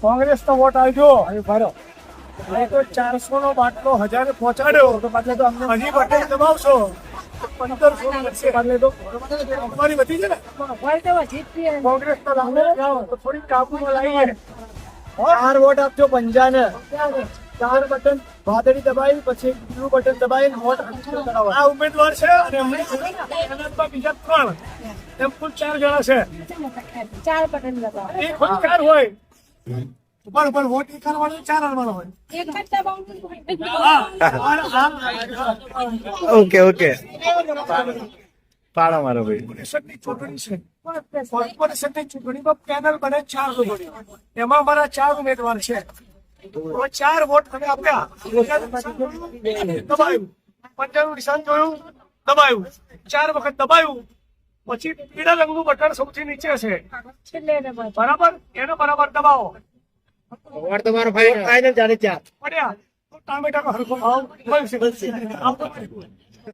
Congress know what આવજો ભરો તો 400 નો બાટલો 1000 પહોંચાડ્યો તો બદલે તો અમને હજી પટેલ દબાવશો 1500 મળશે બદલે તો અમારી વધી છે ને કોંગ્રેસ તો લાવો તો થોડી કાબુમાં લાવીએ 4 વોટ આપજો પંજાને 4 બટન વાદળી દબાવી પછી બ્લુ બટન દબાવીને વોટ આ ઉમેદવાર છે અને એમણે બીજા 3 એમ કુલ 4 જણા છે 4 બટન દબાવો. એક હોય 4 હોય પણ વોટ એક કરવાનો 4 આલવાનો હોય એક જ દબાવવું હોય. ઓકે ઓકે પાડો મારો ભાઈ. કોર્પોરેશનની ચૂંટણી છે કોર્પોરેશનની ચૂંટણીમાં પેનલ બને 4 લોકોની એમાં મારા 4 ઉમેદવાર છે તો 4 વોટ તમે આપ્યા દબાયું પંજાબનું નિશાન જોયું દબાયું 4 વખત દબાયું પછી પીળા રંગનું બટન સૌથી નીચે છે છેલ્લે દબાવો. બરાબર એને બરાબર દબાવો તમારો ફાઇનલ 4 પડ્યા તો ટામેટા નો હરખો ભાવ મળશે